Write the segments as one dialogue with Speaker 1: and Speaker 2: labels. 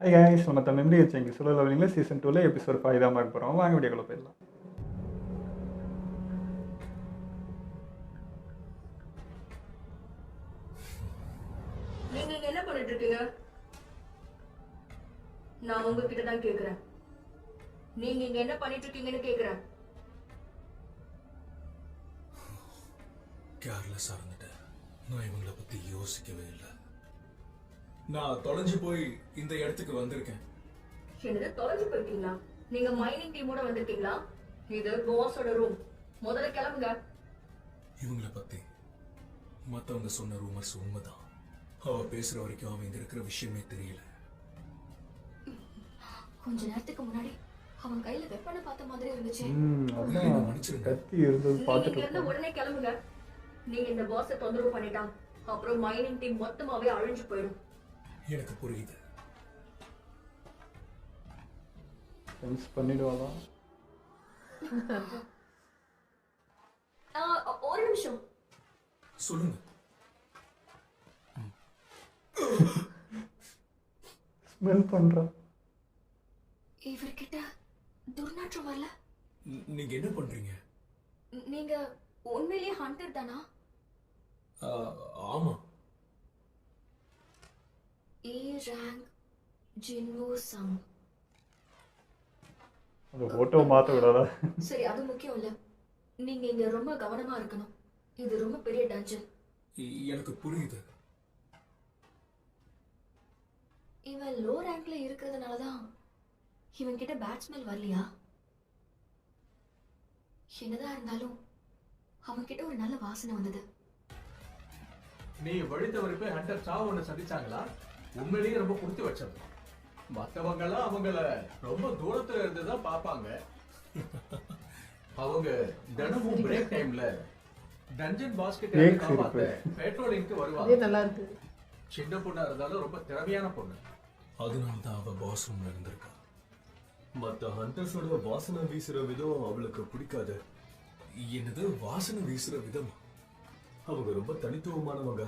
Speaker 1: Hi guys, நம்ம Tamil memory வச்சுங்க சொல்ல லெவலிங்கில் சீசன் 2ல எபிசோட் 5 தான் பார்க்க போகிறோம். வாங்க வீடியோக்குள்ள போயிடலாம்.
Speaker 2: நீங்க இங்க என்ன பண்ணிட்டு இருக்கீங்க? நான் உங்ககிட்ட தான் கேக்குறேன். நீங்க இங்க என்ன பண்ணிட்டு இருக்கீங்கன்னு கேக்குறேன்.
Speaker 3: கேர்லெஸ்ஸாக இருந்துட்டேன். நான் இவங்களை பற்றி யோசிக்கவே இல்லை. நான் தொலைஞ்சு போய் இந்த இடத்துக்கு வந்திருக்கேன்.
Speaker 2: என்னது தொலைஞ்சு போயிட்டீங்களா? நீங்க மைனிங் டீமோட வந்திருக்கீங்களா? இது பாஸோட ரூம். முதல்ல கிளம்புங்க.
Speaker 3: இவங்களை பற்றி மற்றவங்க சொன்ன ரூமர்ஸ் உண்மைதான். அவ பேசுற வரைக்கும் அவன் இங்க இருக்கிற விஷயமே தெரியல.
Speaker 2: கொஞ்ச நேரத்துக்கு முன்னாடி அவன் கையில வெப்பனை பார்த்த மாதிரி இருந்துச்சு.
Speaker 1: அதான்
Speaker 3: மன்னிச்சிருங்க.
Speaker 1: கத்தி இருந்தது
Speaker 2: நீங்க
Speaker 1: பார்த்துட்டு
Speaker 2: இங்க இருந்து
Speaker 1: இருக்கோம்.
Speaker 2: உடனே கிளம்புங்க. நீங்க இந்த பாஸை தொந்தரவு பண்ணிட்டா அப்புறம் மைனிங் டீம் மொத்தமாவே அழிஞ்சு போயிடும்.
Speaker 3: எனக்கு புரியுது.
Speaker 1: சென்ஸ் பண்ணிடுவாளா?
Speaker 2: ஒரு நிமிஷம்.
Speaker 3: சொல்லுங்க.
Speaker 1: ஸ்மெல் பண்றா.
Speaker 2: இவர்கிட்ட துர்நாற்றம் வரல?
Speaker 3: நீங்க என்ன பண்றீங்க?
Speaker 2: நீங்க உண்மையிலேயே ஹண்டர் தானா?
Speaker 3: ஆமா.
Speaker 2: ஏ ரேங்க் ஜின்வோ சம்.
Speaker 1: அந்த போட்டோ மாற்ற விடாதா?
Speaker 2: சரி, அது முக்கியம் இல்ல. நீங்க இங்க ரொம்ப கவனமா இருக்கணும். இது ரொம்ப பெரிய டஞ்சன்.
Speaker 3: எனக்கு புரியுது.
Speaker 2: இவன் லோ ரேங்க்ல இருக்கிறதுனாலதான் இவன் கிட்ட பேட்ஸ்மேன் வரலையா? என்னதான் இருந்தாலும் அவன் கிட்ட ஒரு நல்ல வாசனை வந்தது.
Speaker 4: நீ வழித்தவருக்கு ஹண்டர் சாவு ஒன்று சந்திச்சாங்களா? உண்மையிலேயே ரொம்ப கொடுத்து வச்சது. மற்றவங்க எல்லாம் அவங்கள ரொம்ப தூரத்துல இருந்து தான் பார்ப்பாங்க. அவங்க தினமும் பிரேக் டைம்ல டஞ்சன் பாஸ்கெட் காப்பாத்த பெட்ரோலிங்க்கு வருவாங்க.
Speaker 5: நல்லா இருக்கு.
Speaker 4: சின்ன பொண்ணா இருந்தாலும் ரொம்ப திறமையான பொண்ணு.
Speaker 3: அதனால தான் அவ பாஸ் ரூம்ல இருந்திருக்கா.
Speaker 6: மற்ற ஹண்டர்ஸோட வாசனை வீசுற விதம் அவளுக்கு பிடிக்காது.
Speaker 3: என்னது வாசனை வீசுற விதமா?
Speaker 6: அவங்க ரொம்ப தனித்துவமானவங்க.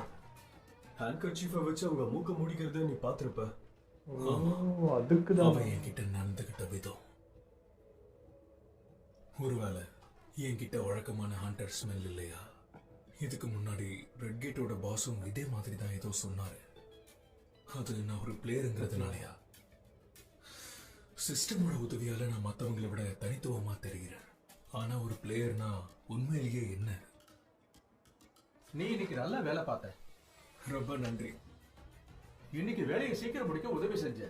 Speaker 6: ஹேண்ட்கர்ச்சீஃபை வச்சு அவங்க மூக்க மூடிக்கிறத நீ பார்த்திருப்ப.
Speaker 1: ஓ, அதுக்கு தான்.
Speaker 3: அவன் என்கிட்ட நடந்துகிட்ட விதம். ஒருவேளை என்கிட்ட வழக்கமான ஹண்டர் ஸ்மெல் இல்லையா? இதுக்கு முன்னாடி ரெட் கேட்டோட பாஸும் இதே மாதிரி தான் ஏதோ சொன்னாரு. அது நான் ஒரு பிளேயருங்கிறதுனாலயா? சிஸ்டமோட உதவியால நான் மற்றவங்களை விட தனித்துவமா தெரிகிறேன். ஆனா ஒரு பிளேயர்னா உண்மையிலேயே என்ன?
Speaker 4: நீ இன்னைக்கு நல்லா வேலை பார்த்த.
Speaker 3: ரொம்ப நன்றி.
Speaker 4: இன்னைக்கு வேலையை சீக்கிரம் முடிக்க உதவி செஞ்ச.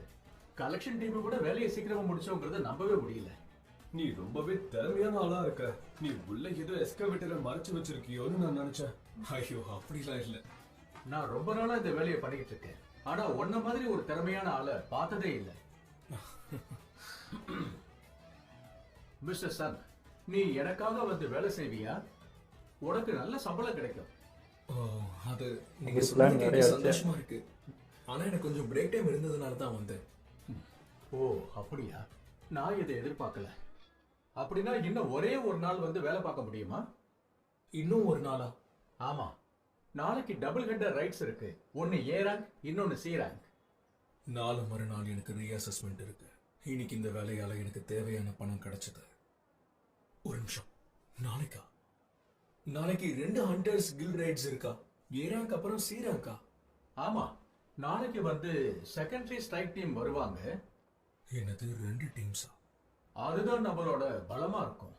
Speaker 4: கலெக்ஷன் டீம் கூட வேலையை சீக்கிரமா முடிச்சோங்கிறத நம்பவே முடியல.
Speaker 6: நீ ரொம்பவே திறமையான ஆளா இருக்க. நீ உள்ள ஏதோ எஸ்கவேட்டரை மறைச்சு வச்சிருக்கியோன்னு நான் நினைச்சேன்.
Speaker 3: ஐயோ, அப்படிலாம் இல்லை.
Speaker 4: நான் ரொம்ப நாளா இந்த வேலையை பண்ணிக்கிட்டு இருக்கேன். ஆனா உன்ன மாதிரி ஒரு திறமையான ஆளை பார்த்ததே இல்லை. மிஸ்டர் சன், நீ எனக்காக வந்து வேலை செய்வியா? உனக்கு நல்ல சம்பளம் கிடைக்கும்.
Speaker 3: ஓ, அது நீங்க
Speaker 1: ஒரு
Speaker 3: சொன்னது
Speaker 1: plan
Speaker 3: கேட்க
Speaker 1: நிறைய
Speaker 3: சந்தோஷமா இருக்கு. ஆனா எனக்கு கொஞ்சம் பிரேக் டைம் இருந்ததுனால தான் வந்தேன்.
Speaker 4: ஓ அப்படியா? நான் இதை எதிர்பார்க்கல. அப்படின்னா இன்னும் ஒரே ஒரு நாள் வந்து வேலை பார்க்க முடியுமா?
Speaker 3: இன்னும் ஒரு நாளா?
Speaker 4: ஆமா, நாளைக்கு டபுள் ஹெட்டர் ரைட்ஸ் இருக்கு. ஒன்னு ஏ ரேங்க், இன்னொன்னு சி ரேங்க்.
Speaker 3: நாலு மறுநாள் எனக்கு ரீஅசஸ்மெண்ட் இருக்கு. இன்னைக்கு இந்த வேலையால எனக்கு தேவையான பணம் கிடைச்சது. ஒரு நிமிஷம், நாளைக்கா? நாளைக்கு 2 ஹண்டர்ஸ் கில் ரைட்ஸ் இருக்கா? ஏ ரேங்க் அப்புறம் சி ரேங்கா?
Speaker 4: ஆமா, நாளைக்கு வந்து செகண்டரி ஸ்ட்ரைக் டீம் வருவாங்க.
Speaker 3: என்னது, 2 டீம்ஸா?
Speaker 4: அதுதான் நம்மளோட பலமா இருக்கும்.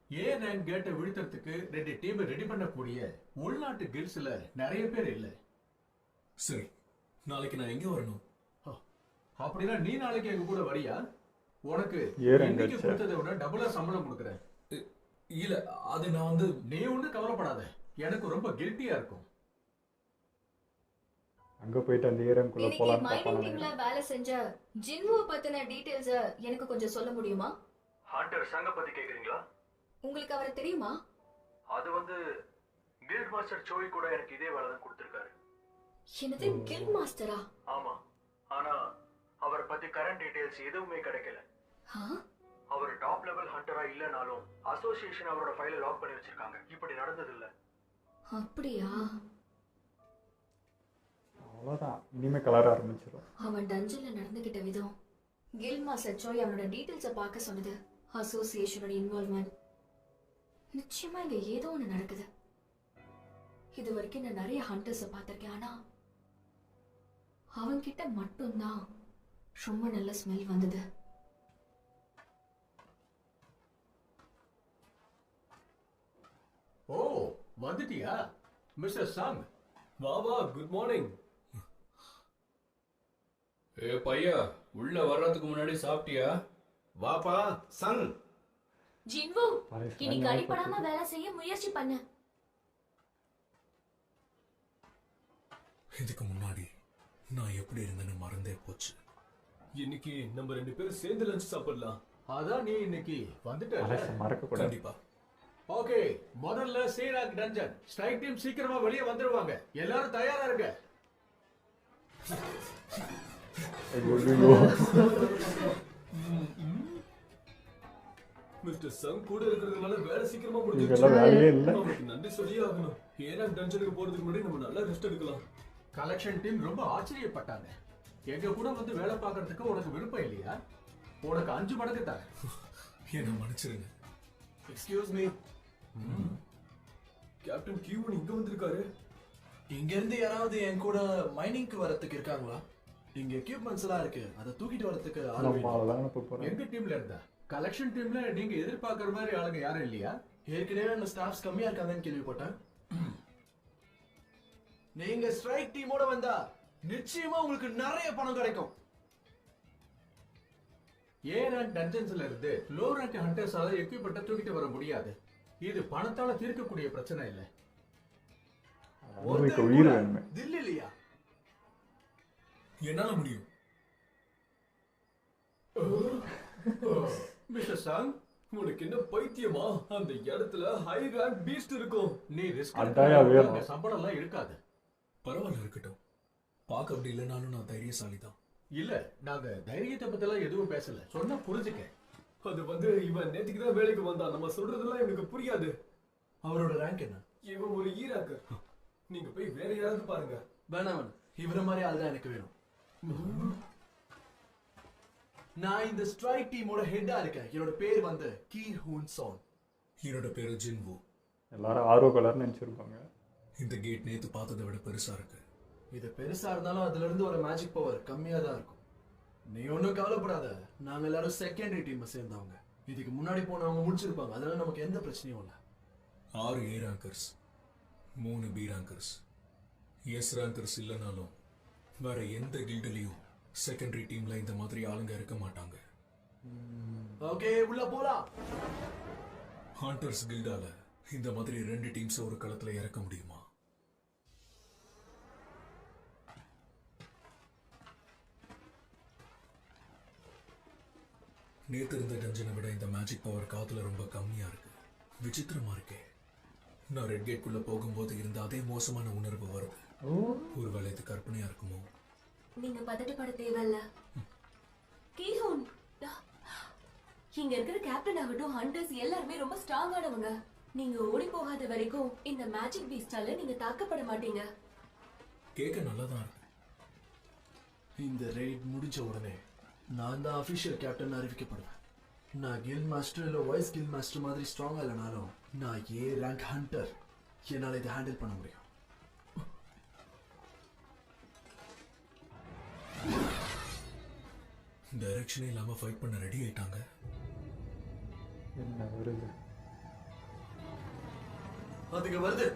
Speaker 4: ஏ ரேங்க் கேட்டை விழுத்துறதுக்கு 2 டீம் ரெடி பண்ணக்கூடிய உள்நாட்டு கில்ஸ்ல நிறைய பேர் இல்ல.
Speaker 3: சரி, நாளைக்கு நான் எங்க வரணும்?
Speaker 4: அப்படின்னா நீ நாளைக்கு எங்க கூட வரியா? உனக்கு
Speaker 1: ஏ rank
Speaker 4: இன்னைக்கு
Speaker 1: ஆச்சே.
Speaker 4: கொடுத்ததை விட டபுளா சம்பளம் கொடுக்குறேன்.
Speaker 3: இல்ல, அது நான் வந்து
Speaker 4: நீ ஒன்றும் கவலைப்படாத. எனக்கு ரொம்ப கில்ட்டியா இருக்கும்.
Speaker 1: அங்க போயிட்டு அந்த ஏரியாக்குள்ள
Speaker 2: இன்னைக்கு
Speaker 1: போலான்னு
Speaker 2: மைனிங்
Speaker 1: பார்ப்பானே.
Speaker 2: டீம்ல வேலை செஞ்ச ஜின்வோ பத்தின டீடைல்ஸ் எனக்கு கொஞ்சம் சொல்ல முடியுமா?
Speaker 7: ஹண்டர் சங்க பத்தி கேக்குறீங்களா?
Speaker 2: உங்களுக்கு அவரை தெரியுமா?
Speaker 7: அது வந்து கில்ட் மாஸ்டர் சோய் கூட எனக்கு இதே வேலை தான் கொடுத்திருக்காரு.
Speaker 2: என்னது, கில் மாஸ்டரா?
Speaker 7: ஆமா, ஆனா அவரை பத்தி கரண்ட் டீடைல்ஸ் எதுவுமே கிடைக்கல. அவர் டாப் லெவல் ஹண்டரா இல்லனாலும் அசோசியேஷன் அவரோட ஃபைலை லாக் பண்ணி வச்சிருக்காங்க. இப்படி நடந்தது இல்ல.
Speaker 2: அப்படியா?
Speaker 1: அவ்வளோதான், இனிமேல் கலர ஆரம்பிச்சிடும்.
Speaker 2: அவன் டஞ்சன்ல நடந்துகிட்ட விதம், கில் மாஸ்டர் சோய் அவனோட டீடைல்ஸை பார்க்க சொன்னது, அசோசியேஷனோட இன்வால்வ்மெண்ட், நிச்சயமா இங்க ஏதோ ஒன்று நடக்குது. இது வரைக்கும் நான் நிறைய ஹண்டர்ஸை பார்த்திருக்கேன், ஆனா அவன்கிட்ட மட்டும்தான் ரொம்ப நல்ல ஸ்மெல் வந்தது.
Speaker 4: ஓ வந்துட்டியா மிஸ்டர் சாங்?
Speaker 6: வா வா, குட் மார்னிங்.
Speaker 5: ஏ பையா, உள்ள வர்றதுக்கு முன்னாடி சாப்பிட்டியா?
Speaker 8: வாப்பா சன்.
Speaker 2: ஜின்வு,
Speaker 1: பழைய
Speaker 2: இன்னைக்கு
Speaker 1: ஸ்மெல்
Speaker 2: அடிப்படாம வேலை செய்ய முயற்சி பண்ணு.
Speaker 3: இதுக்கு முன்னாடி நான் எப்படி இருந்தேன்னு மறந்தே போச்சு.
Speaker 6: இன்னைக்கு நம்ம 2 பேரும் சேர்ந்து லஞ்ச் சாப்பிடலாம்.
Speaker 4: அதான் நீ இன்னைக்கு வந்துட்ட.
Speaker 1: பழச மறக்கக்கூடாது.
Speaker 3: கண்டிப்பா.
Speaker 4: ஓகே, முதல்ல சீராக் டஞ்சன் ஸ்ட்ரைக் டீம் சீக்கிரமா வெளியே வந்துருவாங்க. எல்லாரும் தயாரா இருங்க.
Speaker 1: ஐயோ,
Speaker 6: மிஸ்டர் சங் கூட இருக்கிறதுனால வேலை சீக்கிரமா
Speaker 1: இதெல்லாம் வேலையே இல்ல.
Speaker 6: அவனுக்கு நன்றி சொல்லியே ஆகணும். ஏன்னா டஞ்சனுக்கு போறதுக்கு முன்னாடி நம்ம நல்லா ரெஸ்ட் எடுக்கலாம்.
Speaker 4: கலெக்ஷன் டீம் ரொம்ப ஆச்சரியப்பட்டாங்க. எங்க கூட வந்து வேலை பார்க்கறதுக்கு உனக்கு விருப்பம் இல்லையா? உனக்கு 5 மடங்கு தரேன்.
Speaker 3: என்ன மன்னிச்சிருங்க.
Speaker 8: Excuse me.
Speaker 6: கேப்டன் கியூன் இங்க வந்திருக்காரு.
Speaker 8: இங்க இருந்து யாராவது என் கூட மைனிங்க்கு வரதுக்கு இருக்காங்களா? இங்க எக்யூப்மெண்ட்ஸ் எல்லாம் இருக்கு, அதை தூக்கிட்டு வரதுக்கு ஆள்
Speaker 1: நம்ம
Speaker 8: வேணும்.
Speaker 1: அவ்வளோதான் அனுப்ப போகிறோம்.
Speaker 4: எங்க டீம்ல இருந்தா கலெக்ஷன் டீம்ல நீங்க எதிர்பார்க்கற மாதிரி ஆளுங்க யாரும் இல்லையா?
Speaker 8: ஏற்கனவே அந்த ஸ்டாஃப்ஸ் கம்மியா இருக்காங்கன்னு கேள்விப்பட்டேன். நீங்க ஸ்ட்ரைக் டீமோட வந்தா நிச்சயமா உங்களுக்கு நிறைய பணம் கிடைக்கும்.
Speaker 4: ஏ ரேங்க் டஞ்சன்ஸ்ல இருந்து லோ ரேங்க் ஹண்டர்ஸால எக்யூப்மெண்ட்டை தூக்கிட்டு வர முடியாது. இது பணத்தால தீர்க்கக்கூடிய பிரச்சனை இல்லை.
Speaker 1: அவருக்கு உயிர் வேணுமே.
Speaker 8: தில் இல்லையா?
Speaker 3: என்னால முடியும்.
Speaker 4: மிஸ்டர் சாங்,
Speaker 6: உனக்கு என்ன பைத்தியமா? அந்த இடத்துல ஹை ரேங்க் பீஸ்ட் இருக்கும்.
Speaker 4: நீ ரிஸ்க்
Speaker 1: அதாயா வேணும்.
Speaker 4: சம்பளம் எல்லாம் இருக்காது.
Speaker 3: பரவாயில்ல, இருக்கட்டும். பார்க்க அப்படி இல்லைனாலும் நான் தைரியசாலி தான்.
Speaker 4: இல்ல, நாங்க தைரியத்தை பத்திலாம் எதுவும் பேசல. சொன்னா புரிஞ்சுக்க.
Speaker 6: அது வந்து இவன் நேத்துக்கு தான் வேலைக்கு வந்தான். நம்ம சொல்றதெல்லாம் இவனுக்கு புரியாது.
Speaker 8: அவரோட ரேங்க் என்ன?
Speaker 6: இவன் ஒரு ஈராக்கர். நீங்க போய் வேற யாராவது பாருங்க.
Speaker 8: வேணாம் வேணாம், இவர மாதிரி ஆள் தான் எனக்கு வேணும். நான் இந்த ஸ்ட்ரைக் டீமோட ஹெட்டா இருக்கேன். என்னோட பேர் வந்து கீ ஹூன் சான்.
Speaker 3: என்னோட பேரு ஜின்வு.
Speaker 1: எல்லாரும் ஆர்வ கலர்னு நினச்சிருப்பாங்க.
Speaker 3: இந்த கேட் நேத்து பார்த்ததை விட பெருசா இருக்கு.
Speaker 8: இது பெருசா இருந்தாலும் அதுல இருந்து ஒரு மேஜிக் பவர் கம்மியா தான் இருக்கும். நீ ஒன்றும் கவலைப்படாத, நாங்க எல்லாரும் செகண்டரி டீம் சேர்ந்தவங்க. இதுக்கு முன்னாடி போனவங்க முடிச்சிருப்பாங்க, அதனால நமக்கு எந்த பிரச்சனையும் இல்லை.
Speaker 3: 6 A rankers, 3 B rankers. S rankers இல்லைனாலும் வேற எந்த கில்டுலயும் செகண்டரி டீம்ல இந்த மாதிரி ஆளுங்க இருக்க மாட்டாங்க.
Speaker 8: ஓகே, உள்ள போலாம்.
Speaker 3: ஹண்டர்ஸ் கில்டால இந்த மாதிரி 2 டீம்ஸ் ஒரு களத்துல இறக்க முடியுமா? நேத்து இருந்த டஞ்சனை விட இந்த மேஜிக் பவர் காத்துல ரொம்ப கம்மியா இருக்கு. விசித்திரமா இருக்கே. நான் ரெட் கேட்குள்ள போகும்போது இருந்த அதே மோசமான உணர்வு வருது. ஒருவேளை இது கற்பனையா இருக்குமோ?
Speaker 2: நீங்க பதட்டப்பட தேவையில்ல. கீஹூன், இங்க இருக்கிற கேப்டன் ஆகட்டும், ஹண்டர்ஸ் எல்லாருமே ரொம்ப ஸ்ட்ராங்கானவங்க. நீங்க ஓடி போகாத வரைக்கும் இந்த மேஜிக் பீஸ்டால நீங்க தாக்கப்பட மாட்டீங்க.
Speaker 3: கேட்க நல்லாதான் இருக்கு.
Speaker 8: இந்த ரெய்ட் முடிஞ்ச உடனே நான் தான் அஃபிஷியல் கேப்டன் அறிவிக்கப்படுவேன். நான் கில் மாஸ்டர் இல்லை வைஸ் கில் மாஸ்டர் மாதிரி ஸ்ட்ராங்கா இல்லைனாலும் நான் ஏ ரேங்க் ஹண்டர். என்னால் இதை ஹேண்டில் பண்ண முடியும்.
Speaker 3: டைரக்ஷனே இல்லாம ஃபைட் பண்ண ரெடி ஆயிட்டாங்க.
Speaker 1: என்ன வருது?
Speaker 8: அதுக்கு வருது.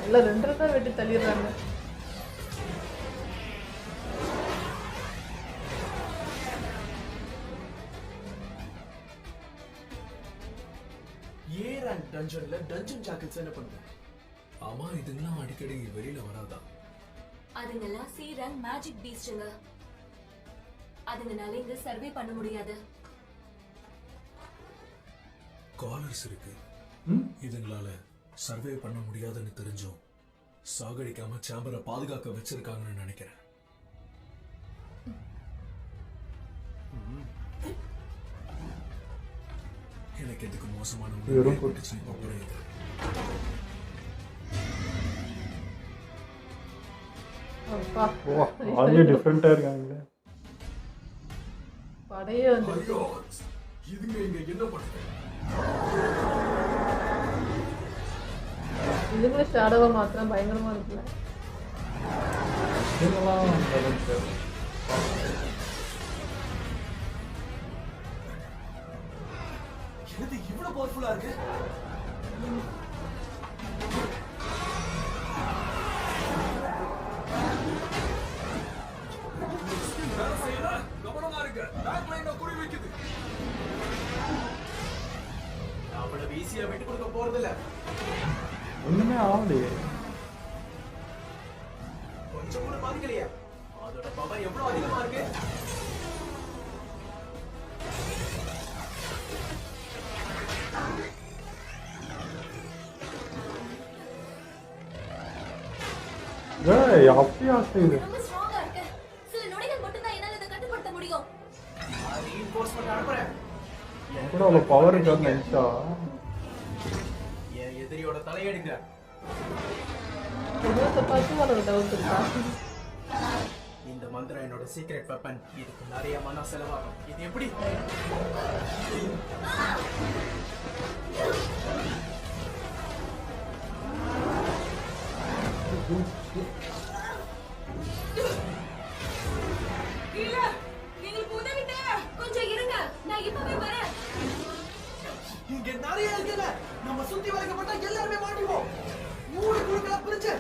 Speaker 9: எல்லாம் 2 தான் வெட்டி தள்ளிடுறாங்க.
Speaker 8: ஏ ரேங்க் டஞ்சன்ல டஞ்சன் ஜாக்கெட்ஸ் என்ன பண்ணுது?
Speaker 3: ஆமா, இதுங்கெல்லாம் அடிக்கடி வெளியில வராதா?
Speaker 2: அதுங்கெல்லாம் சி ரேங்க் மேஜிக் பீஸ்டுங்க. அதுங்கனால இங்க சர்வே பண்ண முடியாது.
Speaker 3: காலர்ஸ் இருக்கு, இதுங்களால சர்வே பண்ண முடியாதுன்னு தெரிஞ்சும் சாகடிக்காம சேம்பரை பாதுகாக்க வச்சிருக்காங்கன்னு நினைக்கிறேன். எனக்கு எதுக்கு மோசமான புரியுது.
Speaker 1: ஆளே டிஃப்ரெண்டா இருக்காங்களே.
Speaker 9: படையே வந்து
Speaker 3: ஐயோ, இதுங்க இங்க என்ன பண்ணுது?
Speaker 9: இதுங்களும் ஷேடோவை மாத்திரம் பயங்கரமா இருக்குல்ல.
Speaker 1: இதெல்லாம் அந்த அளவுக்கு தெரியல.
Speaker 8: என்னது இவ்வளவு பவர்ஃபுல்லா இருக்கு?
Speaker 3: கவனமா இருக்க, பேக் லைன்ல குறி வைக்குது.
Speaker 8: அவ்வளவு ஈஸியா விட்டு கொடுக்க போறதில்ல.
Speaker 1: ஒண்ணுமே ஆகலையே.
Speaker 8: கொஞ்சம் கூட பாதிக்கலையா? அதோட பவர் எவ்வளவு அதிகமா இருக்கு?
Speaker 1: ஏய், அப்படியா செய்யுது?
Speaker 2: ரொம்ப ஸ்ட்ராங்கா இருக்கு. சில நொடிகள் மட்டும் தான் என்னால இதை கட்டுப்படுத்த முடியும்.
Speaker 8: ரீஇன்ஃபோர்ஸ்மென்ட் அனுப்புறேன்.
Speaker 1: எனக்கு கூட அவ்வளோ பவர் இருக்கான்னு நினைச்சா.
Speaker 8: என் எதிரியோட தலையெடுங்க.
Speaker 9: குடும்பத்தை பார்த்து ஒரு டவுட் இருக்கா?
Speaker 8: இந்த மந்திரம் என்னோட சீக்ரெட் வெப்பன். இதுக்கு நிறைய மன செலவாகும். இது எப்படி?
Speaker 2: இல்ல, எங்களுக்கு உதவி தேவை. கொஞ்சம் இருங்க, நான் இப்பவே வரேன்.
Speaker 8: இங்க நிறைய இருக்குங்க. நம்ம சுத்தி வளைக்கப்பட்டா எல்லாருமே மாட்டிப்போம். மூணு குழுக்களா பிரிச்சு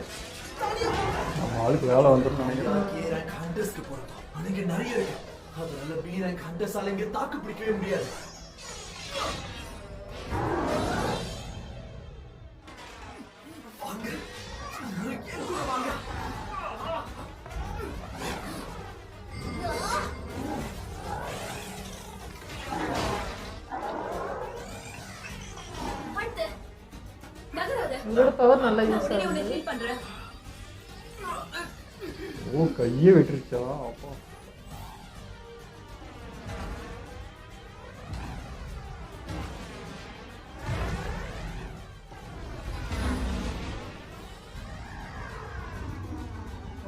Speaker 8: தனியா
Speaker 1: நம்ம ஆளுக்கு வேலை வந்துடும் நினைக்கிறேன்.
Speaker 8: A rank hunters-க்கு பொறுத்தோம். ஆனா இங்க நிறைய இருக்கு. அதனால B rank hunters-ஆல இங்க தாக்கு பிடிக்கவே முடியாது. வாங்க. என் கூட வாங்க.
Speaker 2: அடுத்து, நகராத.
Speaker 9: உங்களோட பவர் நல்லா யூஸ்
Speaker 2: நான் உன்னை
Speaker 9: ஆகுது.
Speaker 2: ஹெல்ப் பண்றேன்.
Speaker 1: ஓ, கையே விட்டுருச்சா? அப்பா.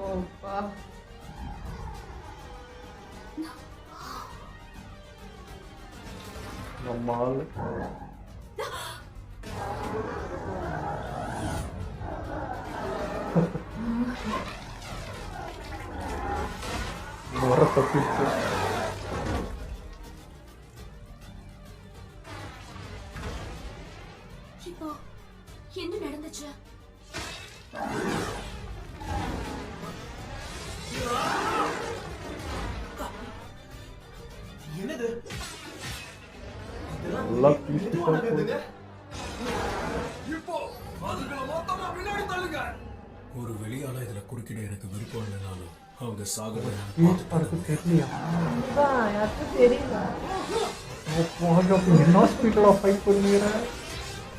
Speaker 9: ஓப்பா.
Speaker 1: நம்ம ஆளு. வர தப்பிச்சு.
Speaker 2: இப்போ என்ன நடந்துச்சு?
Speaker 8: என்னது?
Speaker 1: நல்லா பீஸ்டா போகுது.
Speaker 3: இப்போ அதுங்களை மொத்தமா பின்னாடி தள்ளுங்க. ஒரு வெளியால இதுல குறுக்கிட எனக்கு விருப்பம் இல்லைனாலும் அவங்க சாகல.
Speaker 1: பீஸ்டா இருக்கு தெரியலையா?
Speaker 9: இதுதான் யாருக்கும் தெரியல.
Speaker 1: என்ன ஸ்பீட்ல ஃபைட் பண்ணுகிற?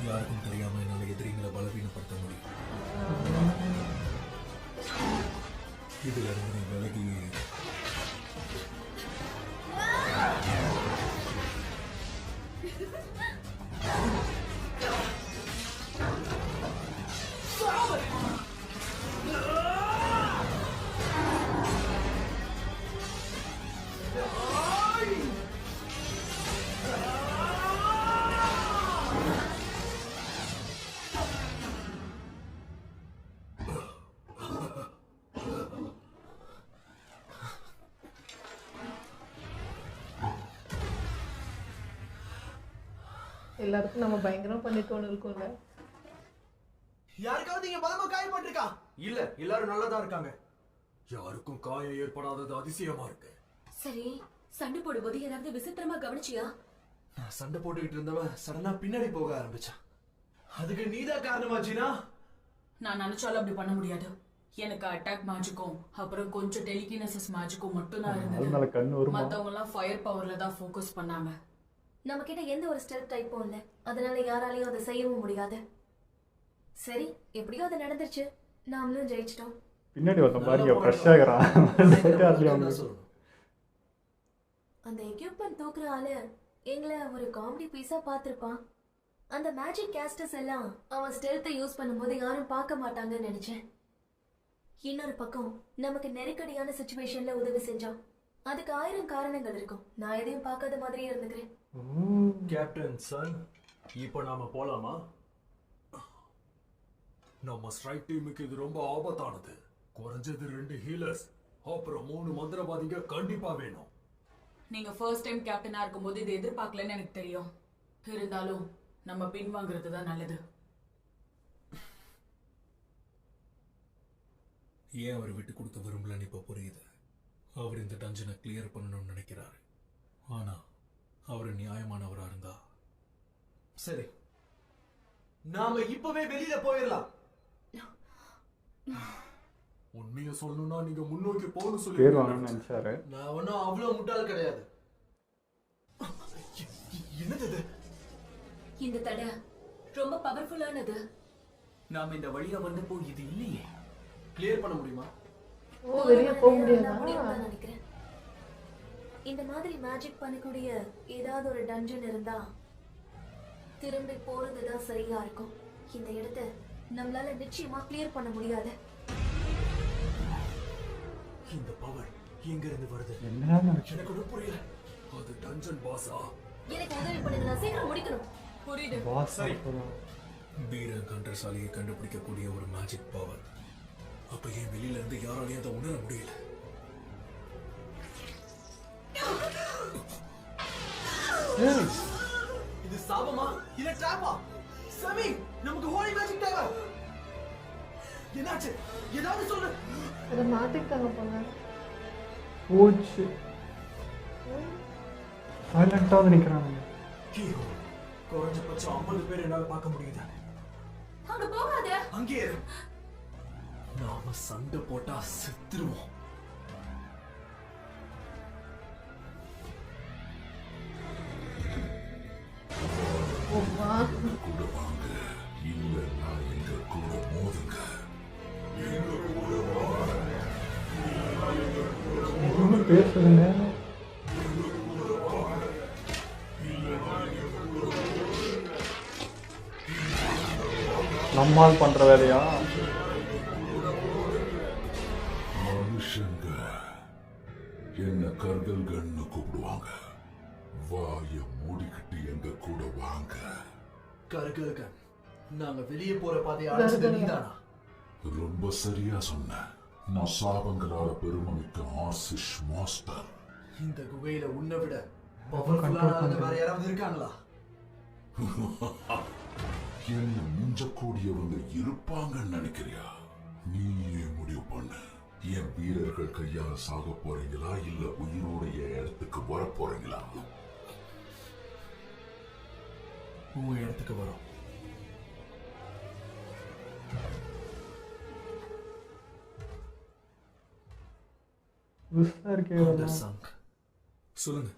Speaker 3: யாருக்கும் தெரியாம என்னால எதிரிங்களை பலவீனப்படுத்த முடியும். இதுல இருந்து நீ விலகி
Speaker 9: எல்லாருக்கும் நம்ம பயங்கரமா பண்ணிட்டோன்னு இருக்கும்ல.
Speaker 8: யாருக்காவது இங்க பலமா காயப்பட்டிருக்கா?
Speaker 6: இல்ல, எல்லாரும் நல்லதா இருக்காங்க. யாருக்கும் காயம் ஏற்படாதது அதிசயமா இருக்கு.
Speaker 2: சரி, சண்டை போடும்போது ஏதாவது விசித்திரமா கவனிச்சியா?
Speaker 8: நான் சண்டை போட்டுக்கிட்டு இருந்தவன் சடனா பின்னாடி போக ஆரம்பிச்சான். அதுக்கு நீதான் காரணமாச்சினா?
Speaker 10: நான் நினைச்சாலும் அப்படி பண்ண முடியாது. எனக்கு அட்டாக் மேஜிக்கும் அப்புறம் கொஞ்சம் டெலிகினசிஸ் மேஜிக்கும் மட்டும் தான்
Speaker 1: அதனால
Speaker 10: இருந்தது.
Speaker 1: கண்ணு வருமா?
Speaker 10: மத்தவங்க எல்லாம் ஃபயர் பவர்ல தான் ஃபோக்கஸ் பண்ணாங்க.
Speaker 2: நம்ம கிட்ட எந்த ஒரு ஸ்டெல்த் டைப்பும் இல்லை, அதனால யாராலையும் அதை செய்யவும் முடியாது. சரி, எப்படியோ அது நடந்துருச்சு, நாமளும் ஜெயிச்சிட்டோம்.
Speaker 1: பின்னாடி ஒருத்தன் பாருங்க ஃப்ரெஷ் ஆகிறான்.
Speaker 2: அந்த எக்யூப்மெண்ட் தூக்குற ஆளு எங்களை ஒரு காமெடி பீஸா பார்த்திருப்பான். அந்த மேஜிக் கேஸ்டர்ஸ் எல்லாம் அவன் ஸ்டெல்த்தை யூஸ் பண்ணும்போது யாரும் பார்க்க மாட்டாங்கன்னு நினைச்சேன். இன்னொரு பக்கம் நமக்கு நெருக்கடியான சிச்சுவேஷன்ல உதவி செஞ்சான். அதுக்கு 1000 காரணங்கள் இருக்கும். நான் எதையும் பார்க்காத மாதிரியே இருந்துக்கிறேன்.
Speaker 6: கேப்டன் சன், இப்போ நாம போலாமா? நம்ம ஸ்ட்ரைக் டீமுக்கு இது ரொம்ப ஆபத்தானது. குறைஞ்சது 2 ஹீலர்ஸ், அப்புறம் 3 மந்திரவாதிங்க கண்டிப்பா வேணும்.
Speaker 10: நீங்க ஃபர்ஸ்ட் டைம் கேப்டனா இருக்கும்போது இது எதிர்பார்க்கலன்னு எனக்கு தெரியும். இருந்தாலும் நம்ம பின்வாங்குறது தான் நல்லது.
Speaker 3: ஏன் அவர் விட்டு கொடுக்க விரும்பலன்னு இப்போ புரியுது. அவர் இந்த டஞ்சனை கிளியர் பண்ணணும்னு நினைக்கிறாரு. ஆனா அவர் நியாயமானவரா இருந்தா
Speaker 8: சரி, நாம இப்பவே வெளியில போயிடலாம்.
Speaker 6: உண்மையை சொல்லணும்னா நீங்க முன்னோக்கி போகணும் சொல்லி
Speaker 1: பேர் வாங்கணும்னு நினைச்சாரு.
Speaker 8: நான் ஒன்றும் அவ்வளோ முட்டாள் கிடையாது. என்னது இது?
Speaker 2: இந்த தடை ரொம்ப பவர்ஃபுல்லானது.
Speaker 5: நாம இந்த வழியா வந்தப்போ இது இல்லையே.
Speaker 8: கிளியர் பண்ண முடியுமா?
Speaker 9: ஓ, வெளியே போக முடியாதா?
Speaker 2: முடியும்னு நினைக்கிறேன். இந்த மாதிரி மேஜிக் பண்ணக்கூடிய ஏதாவது ஒரு டஞ்சன் இருந்தா திரும்பி போறதுதான் சரியா இருக்கும். இந்த இடத்தை நம்மளால நிச்சயமா கிளியர் பண்ண முடியாது.
Speaker 8: இந்த பவர் எங்க இருந்து வருது?
Speaker 1: என்ன நடக்குது?
Speaker 8: எனக்கு ஒன்றும் புரியல.
Speaker 6: அது டஞ்சன் பாஸா?
Speaker 2: எனக்கு உதவி பண்ணுங்க, நான் சீக்கிரம் முடிக்கணும்.
Speaker 10: புரியுது.
Speaker 1: பாஸ்
Speaker 3: பீரன் கண்டசாலியை கண்டுபிடிக்கக்கூடிய ஒரு மேஜிக் பவர். அப்ப ஏன் வெளியில இருந்து யாராலையும் அதை உணர முடியல?
Speaker 8: இது சாபமா இல்ல டிராப்பா? சமி, நமக்கு ஹோலி மேஜிக் தேவை. என்னாச்சு? ஏதாவது சொல்லு.
Speaker 9: அதை மாத்திக்கிட்டாங்க போல.
Speaker 1: போச்சு. சைலண்டாக வந்து நிற்கிறானுங்க.
Speaker 8: ஹீரோ, குறைஞ்சபட்சம் 50 பேர் என்னால பார்க்க முடியுது.
Speaker 2: அங்க போகாத.
Speaker 8: அங்கே இரு. நாம சண்டை போட்டா செத்துருவோம்.
Speaker 1: என்ன பேசுதுங்க? நம்மால் பண்ற வேலையா?
Speaker 11: மனுஷங்க என்ன கர்கல்கன்னு கூப்பிடுவாங்க. வாய மூடிக்கிட்டு எங்க கூட வாங்க.
Speaker 8: கர்கல்கன், நாங்க வெளியே போற பாதையை அடைச்சது நீதானா?
Speaker 11: ரொம்ப சரியா சொன்ன. நான் சாபங்களால பெருமைமிக்க ஆசிஷ் மாஸ்டர்.
Speaker 8: இந்த குகையில உன்னை விட பவர்ஃபுல்லான ஆளுங்க வேற யாராவது இருக்காங்களா?
Speaker 11: என்ன மிஞ்சக்கூடியவங்க இருப்பாங்கன்னு நினைக்கிறியா? நீயே முடிவு பண்ணு. என் வீரர்கள் கையால சாக போறீங்களா இல்ல உயிரோட என் இடத்துக்கு வர போறீங்களா?
Speaker 8: உங்க இடத்துக்கு வரும்.
Speaker 3: சொல்லுங்க.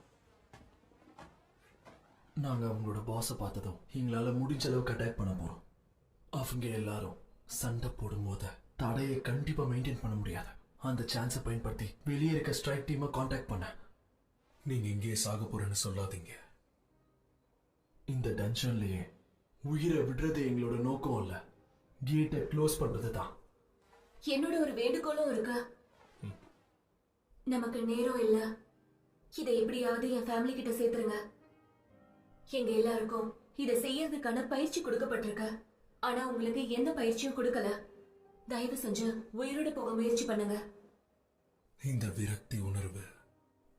Speaker 8: நாங்க அவங்களோட பாஸை பார்த்ததும் எங்களால முடிஞ்ச அளவுக்கு அட்டாக் பண்ண போறோம். அவங்க எல்லாரும் சண்டை போடும்போது தடையை கண்டிப்பா மெயின்டைன் பண்ண முடியாது. அந்த சான்ஸை பயன்படுத்தி வெளியே இருக்க ஸ்ட்ரைக் டீமை காண்டாக்ட் பண்ண.
Speaker 3: நீங்க இங்கே சாக போறேன்னு சொல்லாதீங்க.
Speaker 8: இந்த டென்ஷன்லயே உயிரை விடுறது எங்களோட நோக்கம் இல்ல, கேட்டை க்ளோஸ் பண்றது தான்.
Speaker 2: என்னோட ஒரு வேண்டுகோளும் இருக்கு. நமக்கு நேரம் இல்ல. இதை எப்படியாவது என் ஃபேமிலி கிட்ட சேர்த்துருங்க. எங்க எல்லாருக்கும் இதை செய்யறதுக்கான பயிற்சி கொடுக்கப்பட்டிருக்கு. ஆனா உங்களுக்கு எந்த பயிற்சியும் கொடுக்கல. தயவு செஞ்சு உயிரோட போக முயற்சி பண்ணுங்க.
Speaker 3: இந்த விரக்தி உணர்வு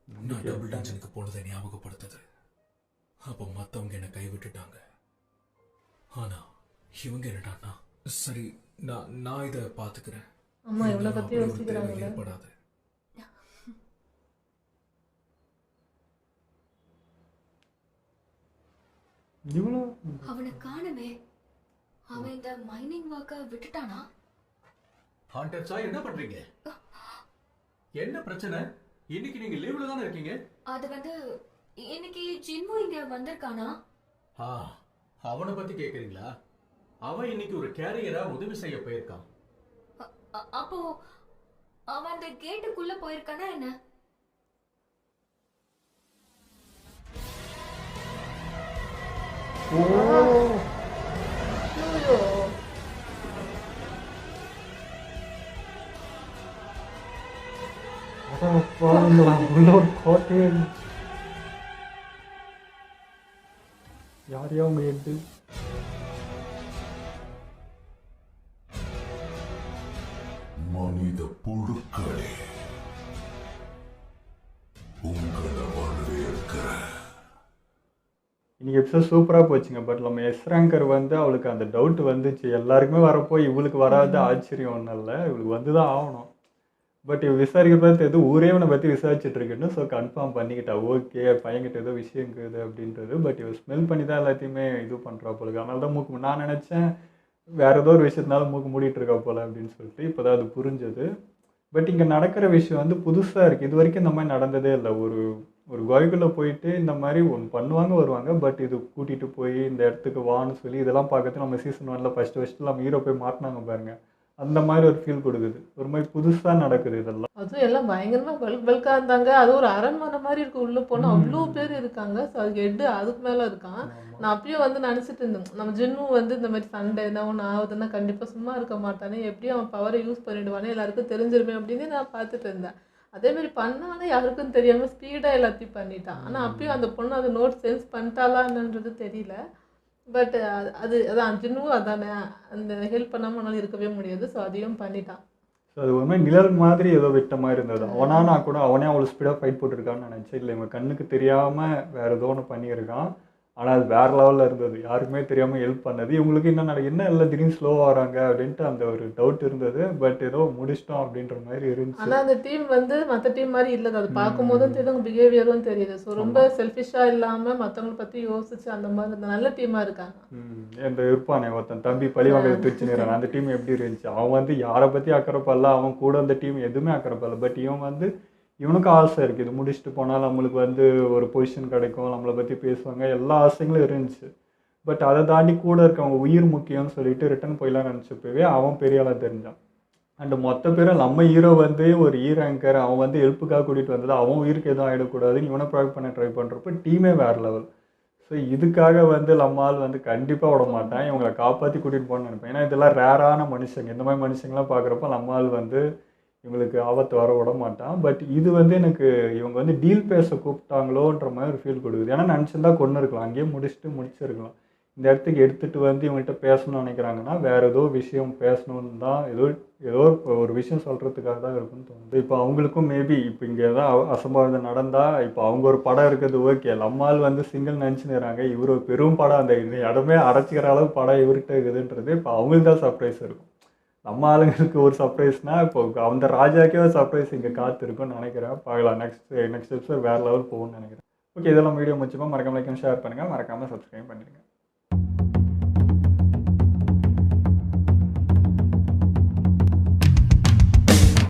Speaker 3: நான் டபுள் டஞ்சனுக்கு போனதை ஞாபகப்படுத்துது. அப்போ மத்தவங்க என்ன கைவிட்டுட்டாங்க. ஆனா இவங்க என்னடான்னா, சரி நான் இதை பாத்துக்கிறேன்.
Speaker 9: அம்மா எவ்வளவு பத்தி யோசிக்கிறாங்க.
Speaker 3: ஏற்படாது.
Speaker 2: அவனை காணுமே. அவன் இந்த மைனிங் ஒர்க்க விட்டுட்டானா?
Speaker 4: ஹண்டர்ஸா என்ன பண்றீங்க? என்ன பிரச்சனை? இன்னைக்கு நீங்க லீவ்ல தானே இருக்கீங்க?
Speaker 2: அது இன்னைக்கு ஜின்மு இங்க வந்திருக்கானா?
Speaker 4: ஆ, அவனை பத்தி கேக்குறீங்களா? அவன் இன்னைக்கு ஒரு கேரியரா உதவி செய்ய போயிருக்கான்.
Speaker 2: அப்போ அவன் அந்த கேட்டுக்குள்ள போயிருக்கானா என்ன?
Speaker 9: ஐயோ.
Speaker 1: பாருங்களா, உள்ள ஒரு கோட்டையே யாரையா உங்க எட்டு
Speaker 11: மனித புழுக்களே, உங்களை வரவேற்கிறேன்.
Speaker 1: இன்னைக்கு எபிசோட் சூப்பராக போச்சுங்க. பட் நம்ம எஸ் ரேங்கர் வந்து அவளுக்கு அந்த டவுட் வந்துச்சு. எல்லாருக்குமே வரப்போ இவளுக்கு வராது ஆச்சரியம் ஒன்றும் இல்லை, இவளுக்கு வந்து தான் ஆகணும். பட் இவ விசாரிக்கிறத தெரியுது, ஊரே இவனை பற்றி விசாரிச்சுட்டு இருக்குன்னு. ஸோ கன்ஃபார்ம் பண்ணிக்கிட்டா, ஓகே பையன்கிட்ட ஏதோ விஷயம் இருக்குது அப்படின்றது. பட் இவ ஸ்மெல் பண்ணி தான் எல்லாத்தையுமே இது பண்ணுறா போலுக்கு. அதனால தான் மூக்கு, நான் நினச்சேன் வேறு ஏதோ ஒரு விஷயத்தினால மூக்கு மூடிட்டு இருக்கா போல அப்படின்னு சொல்லிட்டு. இப்போ தான் அது புரிஞ்சது. பட் இங்கே நடக்கிற விஷயம் வந்து புதுசாக இருக்குது. இது வரைக்கும் இந்த மாதிரி நடந்ததே இல்லை. ஒரு குகைக்குள்ளே போயிட்டு இந்த மாதிரி ஒன்று பண்ணுவாங்க வருவாங்க. பட் இது கூட்டிகிட்டு போய் இந்த இடத்துக்கு வான்னு சொல்லி இதெல்லாம் பார்க்கறது நம்ம சீசன் 1ல் ஃபஸ்ட்டு நம்ம ஹீரோ போய் மாட்டினாங்க பாருங்க, அந்த மாதிரி ஒரு ஃபீல் கொடுக்குது. ஒரு மாதிரி புதுசாக நடக்குது இதெல்லாம்.
Speaker 9: அதுவும் எல்லாம் பயங்கரமாக பல்காக இருந்தாங்க. அது ஒரு அரண்மனை மாதிரி இருக்கு. உள்ளே போனால் அவ்வளோ பேர் இருக்காங்க. ஸோ அதுக்கு ஹெட்டு அதுக்கு மேலே இருக்கான். நான் அப்பயும் வந்து நினச்சிட்டு இருந்தேன், நம்ம ஜின்னு வந்து இந்த மாதிரி சண்டை என்ன ஒன்று ஆகுதுன்னா கண்டிப்பாக சும்மா இருக்க மாட்டானே, எப்படியும் அவன் பவரை யூஸ் பண்ணிடுவானே, எல்லாருக்கும் தெரிஞ்சிருமே அப்படின்னு நான் பார்த்துட்டு இருந்தேன். அதேமாதிரி பண்ணாலும் யாருக்கும் தெரியாமல் ஸ்பீடாக எல்லாத்தையும் பண்ணிட்டான். ஆனால் அப்பயும் அந்த பொண்ணு அதை நோட் சென்ஸ் பண்ணிட்டாலான்றது தெரியல. பட் அது அதான் ஜின்னுவும் அதானே, அந்த ஹெல்ப் பண்ணாமல் இருக்கவே முடியாது. ஸோ அதையும் பண்ணிட்டான்.
Speaker 1: ஸோ அது ஒரு மாதிரி நிழல் மாதிரி ஏதோ விட்ட மாதிரி இருந்தது. அவனா கூட அவனே அவ்வளோ ஸ்பீடாக ஃபைட் போட்டிருக்கான்னு நினச்சேன். இல்லை இவங்க கண்ணுக்கு தெரியாமல் வேறு ஏதோ ஒன்று பண்ணியிருக்கான். ஆனால் அது வேறு லெவலில் இருந்தது, யாருக்குமே தெரியாமல் ஹெல்ப் பண்ணது. இவங்களுக்கு என்ன இல்லை திடீர்னு ஸ்லோவாக வராங்க அப்படின்ட்டு அந்த ஒரு டவுட் இருந்தது. பட் ஏதோ முடிச்சிட்டோம் அப்படின்ற மாதிரி இருந்துச்சு.
Speaker 9: ஆனால் அந்த டீம் வந்து மற்ற டீம் மாதிரி இல்லை. அது பார்க்கும்போதும் தெரியுது, அவங்க பிஹேவியரும் தெரியுது. ஸோ ரொம்ப செல்ஃபிஷாக இல்லாமல் மற்றவங்களை பற்றி யோசிச்சு அந்த மாதிரி இந்த நல்ல டீமாக இருக்காங்க.
Speaker 1: இந்த இருப்பானே ஒருத்தன் தம்பி பழிவாங்க திருச்சினிறான், அந்த டீம் எப்படி இருந்துச்சு? அவன் வந்து யாரை பற்றி அக்கறைப்படல, அவன் கூட அந்த டீம் எதுவுமே அக்கறைப்படல. பட் இவன் வந்து இவனுக்கும் ஆசை இருக்குது, இது முடிச்சுட்டு போனால் நம்மளுக்கு வந்து ஒரு பொசிஷன் கிடைக்கும், நம்மளை பற்றி பேசுவாங்க, எல்லா ஆசைங்களும் இருந்துச்சு. பட் அதை தாண்டி கூட இருக்கவங்க உயிர் முக்கியம்னு சொல்லிட்டு ரிட்டன் போயிடலாம் நினச்சப்பவே அவன் பெரிய ஆளாக தெரிஞ்சான். அண்டு மொத்த பேரும் நம்ம ஹீரோ வந்து ஒரு ஆங்கர், அவன் வந்து ஹெல்ப்புக்காக கூட்டிகிட்டு வந்தது, அவன் உயிருக்கு எதுவும் ஆகிடக்கூடாதுன்னு இவனை ப்ரொவைட் பண்ண ட்ரை பண்ணுறப்ப டீமே வேறு லெவல். ஸோ இதுக்காக வந்து நம்மால் வந்து கண்டிப்பாக விட மாட்டான், இவங்களை காப்பாற்றி கூட்டிகிட்டு போகணும்னு நினைப்பேன். ஏன்னா இதெல்லாம் ரேரான மனுஷங்க. இந்த மாதிரி மனுஷங்களாம் பார்க்குறப்ப நம்மால் வந்து இவங்களுக்கு ஆபத்து வர விட மாட்டான். பட் இது வந்து எனக்கு இவங்க வந்து டீல் பேச கூப்பிட்டாங்களோன்ற மாதிரி ஒரு ஃபீல் கொடுக்குது. ஏன்னா நினச்சிருந்தா கொண்டு இருக்கலாம், அங்கேயே முடிச்சிருக்கலாம். இந்த இடத்துக்கு எடுத்துகிட்டு வந்து இவங்கள்ட்ட பேசணும்னு நினைக்கிறாங்கன்னா வேறு ஏதோ விஷயம் பேசணுன்னு தான், ஏதோ ஒரு விஷயம் சொல்கிறதுக்காக தான் இருக்குன்னு தோணுது. இப்போ அவங்களுக்கும் மேபி இப்போ இங்கே ஏதாவது அசம்பாவிதம் நடந்தால், இப்போ அவங்க ஒரு படம் இருக்கிறது ஓகே, நம்மால் வந்து சிங்கிள் நினச்சினுறாங்க, இவர் ஒரு பெரும் படம், அந்த இடமே அரைச்சிக்கிற அளவு படம் இவர்கிட்ட இருக்குதுன்றது இப்போ அவங்களுக்கு தான் சர்ப்ரைஸ் இருக்கும். நம்ம ஆளுங்களுக்கு ஒரு சர்ப்ரைஸ்னால் இப்போ அந்த ராஜாக்கே ஒரு சர்ப்ரைஸ் இங்கே காத்திருக்கும்னு நினைக்கிறேன். பார்க்கலாம், நெக்ஸ்ட் எபிசோட் வேறு லெவல் போகும்னு நினைக்கிறேன். ஓகே, இதெல்லாம் வீடியோ முடிச்சுப்போம். மறக்காம லைக் ஷேர் பண்ணுங்கள், மறக்காமல் சப்ஸ்கிரைப் பண்ணிடுங்க.